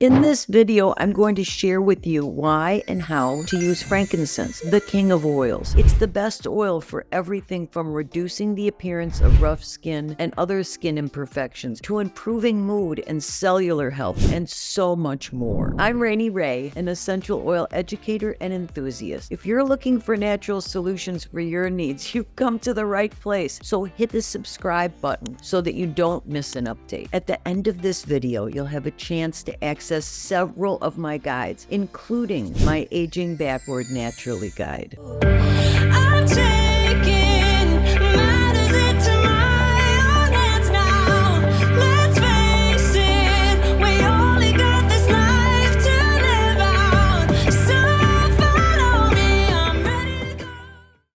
In this video, I'm going to share with you why and how to use frankincense, the king of oils. It's the best oil for everything from reducing the appearance of rough skin and other skin imperfections to improving mood and cellular health and so much more. I'm Rainey Ray, an essential oil educator and enthusiast. If you're looking for natural solutions for your needs, you've come to the right place. So hit the subscribe button so that you don't miss an update. At the end of this video, you'll have a chance to access several of my guides, including my Aging Backward Naturally guide. I'm taking matters into my own hands now. Let's face it, we only got this life to live out. So follow me, I'm ready to go.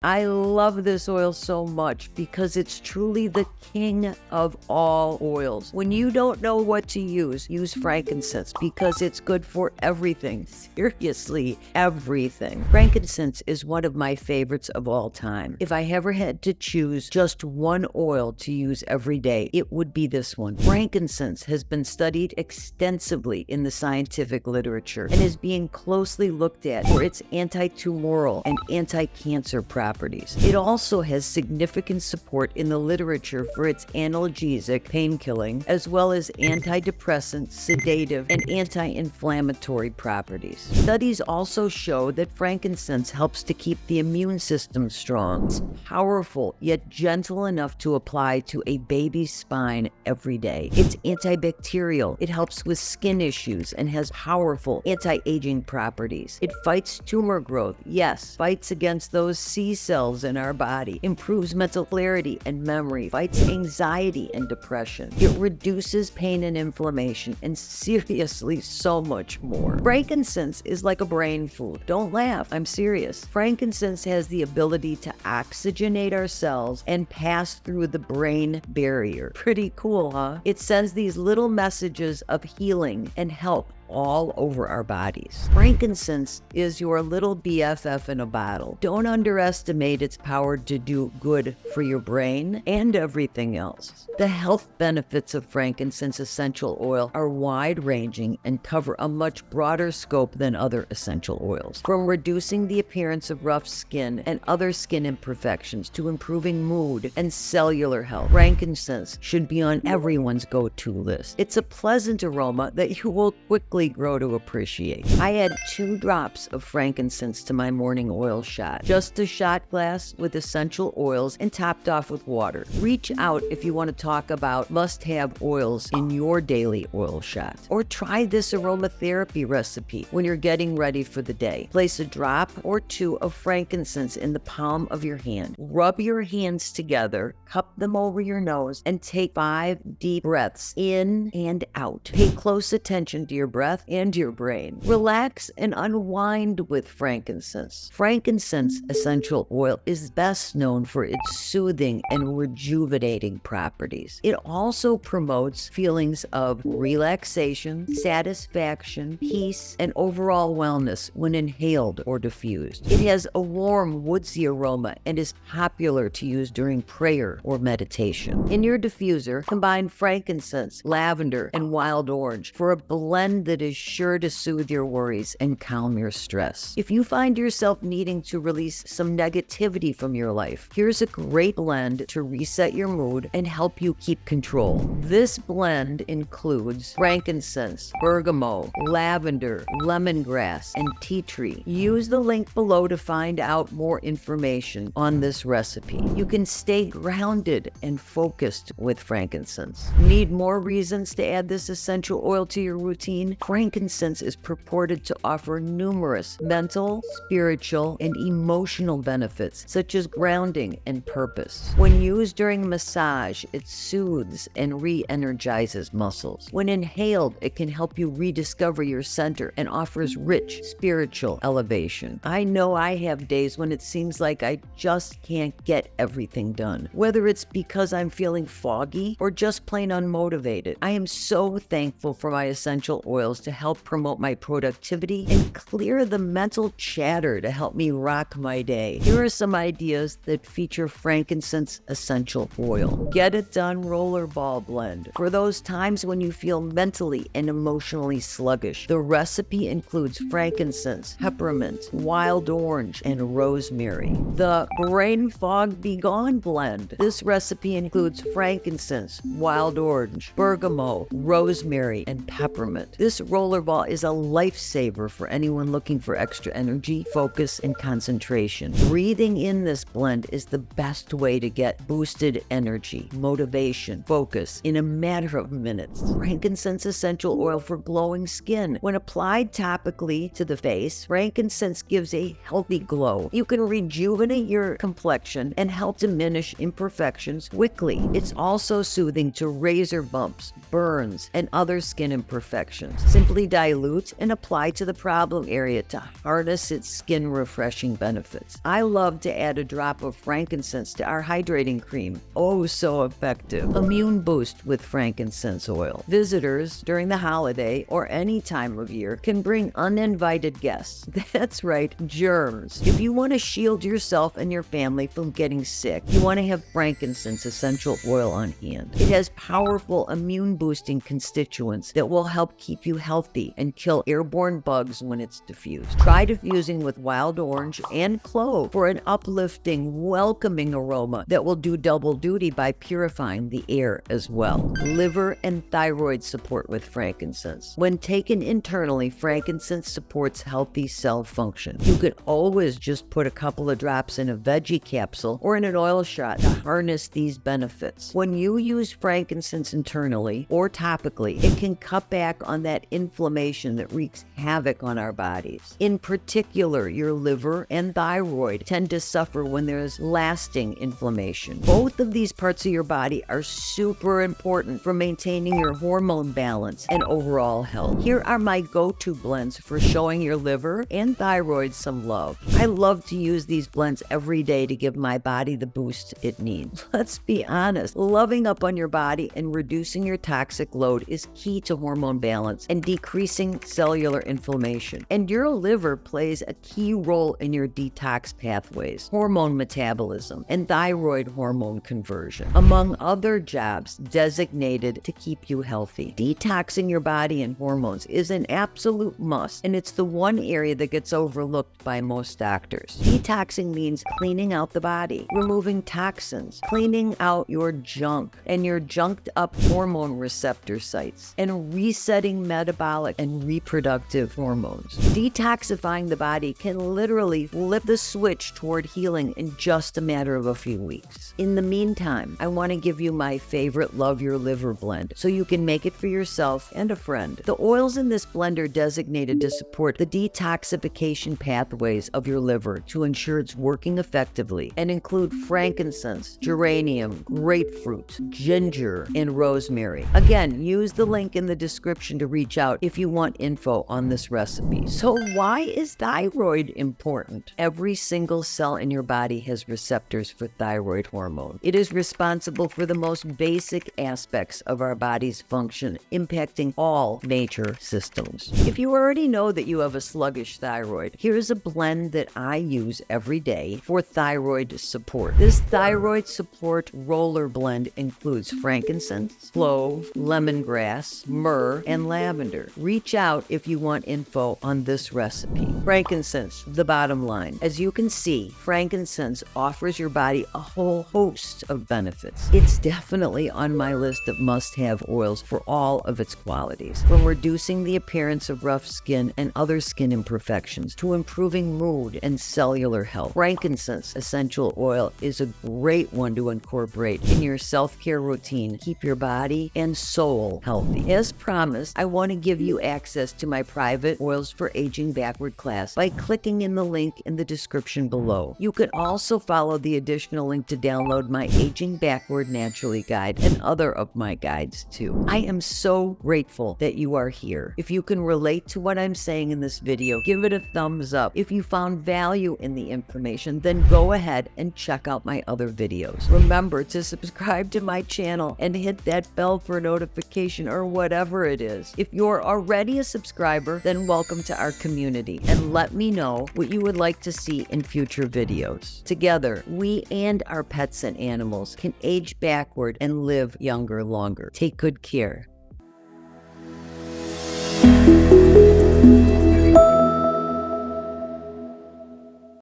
I love this oil so much because it's truly the king of all oils. When you don't know what to use frankincense because it's good for everything. Seriously, everything. Frankincense is one of my favorites of all time. If I ever had to choose just one oil to use every day, it would be this one. Frankincense has been studied extensively in the scientific literature and is being closely looked at for its anti-tumoral and anti-cancer properties. It also has significant support in the literature for its analgesic, pain-killing, as well as antidepressant, sedative, and anti-inflammatory properties. Studies also show that frankincense helps to keep the immune system strong. It's powerful, yet gentle enough to apply to a baby's spine every day. It's antibacterial. It helps with skin issues and has powerful anti-aging properties. It fights tumor growth. Yes, fights against those C cells in our body, improves mental clarity and memory, fights anxiety and depression. It reduces pain and inflammation, and seriously, so much more. Frankincense is like a brain food. Don't laugh, I'm serious. Frankincense has the ability to oxygenate our cells and pass through the brain barrier. Pretty cool, huh? It sends these little messages of healing and help all over our bodies. Frankincense is your little BFF in a bottle. Don't underestimate its power to do good for your brain and everything else. The health benefits of frankincense essential oil are wide-ranging and cover a much broader scope than other essential oils. From reducing the appearance of rough skin and other skin imperfections to improving mood and cellular health, frankincense should be on everyone's go-to list. It's a pleasant aroma that you will quickly grow to appreciate. I add 2 drops of frankincense to my morning oil shot. Just a shot glass with essential oils and topped off with water. Reach out if you want to talk about must-have oils in your daily oil shot. Or try this aromatherapy recipe when you're getting ready for the day. Place a drop or 2 of frankincense in the palm of your hand. Rub your hands together, cup them over your nose, and take 5 deep breaths in and out. Pay close attention to your breath and your brain. Relax and unwind with frankincense. Frankincense essential oil is best known for its soothing and rejuvenating properties. It also promotes feelings of relaxation, satisfaction, peace, and overall wellness when inhaled or diffused. It has a warm, woodsy aroma and is popular to use during prayer or meditation. In your diffuser, combine frankincense, lavender, and wild orange for a blend that is sure to soothe your worries and calm your stress. If you find yourself needing to release some negativity from your life, here's a great blend to reset your mood and help you keep control. This blend includes frankincense, bergamot, lavender, lemongrass, and tea tree. Use the link below to find out more information on this recipe. You can stay grounded and focused with frankincense. Need more reasons to add this essential oil to your routine? Frankincense is purported to offer numerous mental, spiritual, and emotional benefits, such as grounding and purpose. When used during massage, it soothes and re-energizes muscles. When inhaled, it can help you rediscover your center and offers rich spiritual elevation. I know I have days when it seems like I just can't get everything done. Whether it's because I'm feeling foggy or just plain unmotivated, I am so thankful for my essential oils oils to help promote my productivity and clear the mental chatter to help me rock my day. Here are some ideas that feature frankincense essential oil. Get it done rollerball blend. For those times when you feel mentally and emotionally sluggish, the recipe includes frankincense, peppermint, wild orange, and rosemary. The brain fog be gone blend. This recipe includes frankincense, wild orange, bergamot, rosemary, and peppermint. This rollerball is a lifesaver for anyone looking for extra energy, focus, and concentration. Breathing in this blend is the best way to get boosted energy, motivation, focus in a matter of minutes. Frankincense essential oil for glowing skin. When applied topically to the face, frankincense gives a healthy glow. You can rejuvenate your complexion and help diminish imperfections quickly. It's also soothing to razor bumps, burns, and other skin imperfections. Simply dilute and apply to the problem area to harness its skin refreshing benefits. I love to add a drop of frankincense to our hydrating cream. Oh, so effective. Immune boost with frankincense oil. Visitors during the holiday or any time of year can bring uninvited guests. That's right, germs. If you want to shield yourself and your family from getting sick, you want to have frankincense essential oil on hand. It has powerful immune boosting constituents that will help keep you healthy and kill airborne bugs when it's diffused. Try diffusing with wild orange and clove for an uplifting, welcoming aroma that will do double duty by purifying the air as well. Liver and thyroid support with frankincense. When taken internally, frankincense supports healthy cell function. You could always just put a couple of drops in a veggie capsule or in an oil shot to harness these benefits. When you use frankincense internally or topically, it can cut back on that inflammation that wreaks havoc on our bodies. In particular, your liver and thyroid tend to suffer when there is lasting inflammation. Both of these parts of your body are super important for maintaining your hormone balance and overall health. Here are my go-to blends for showing your liver and thyroid some love. I love to use these blends every day to give my body the boost it needs. Let's be honest, loving up on your body and reducing your toxic load is key to hormone balance and decreasing cellular inflammation. And your liver plays a key role in your detox pathways, hormone metabolism, and thyroid hormone conversion, among other jobs designated to keep you healthy. Detoxing your body and hormones is an absolute must, and it's the one area that gets overlooked by most doctors. Detoxing means cleaning out the body, removing toxins, cleaning out your junk and your junked up hormone receptor sites, and resetting metabolic and reproductive hormones. Detoxifying the body can literally flip the switch toward healing in just a matter of a few weeks. In the meantime, I want to give you my favorite Love Your Liver blend so you can make it for yourself and a friend. The oils in this blend are designated to support the detoxification pathways of your liver to ensure it's working effectively and include frankincense, geranium, grapefruit, ginger, and rosemary. Again, use the link in the description to reach out if you want info on this recipe. So why is thyroid important? Every single cell in your body has receptors for thyroid hormone. It is responsible for the most basic aspects of our body's function, impacting all major systems. If you already know that you have a sluggish thyroid, here's a blend that I use every day for thyroid support. This thyroid support roller blend includes frankincense, clove, lemongrass, myrrh, and lavender. Reach out if you want info on this recipe. Frankincense, the bottom line. As you can see, frankincense offers your body a whole host of benefits. It's definitely on my list of must-have oils for all of its qualities, from reducing the appearance of rough skin and other skin imperfections to improving mood and cellular health. Frankincense essential oil is a great one to incorporate in your self-care routine. Keep your body and soul healthy. As promised, I want to give you access to my private Oils for Aging Backward class by clicking in the link in the description below. You can also follow the additional link to download my Aging Backward Naturally guide and other of my guides too. I am so grateful that you are here. If you can relate to what I'm saying in this video, give it a thumbs up. If you found value in the information, then go ahead and check out my other videos. Remember to subscribe to my channel and hit that bell for notification or whatever it is. If you're already a subscriber, then welcome to our community, and let me know what you would like to see in future videos. Together, we and our pets and animals can age backward and live younger longer. Take good care.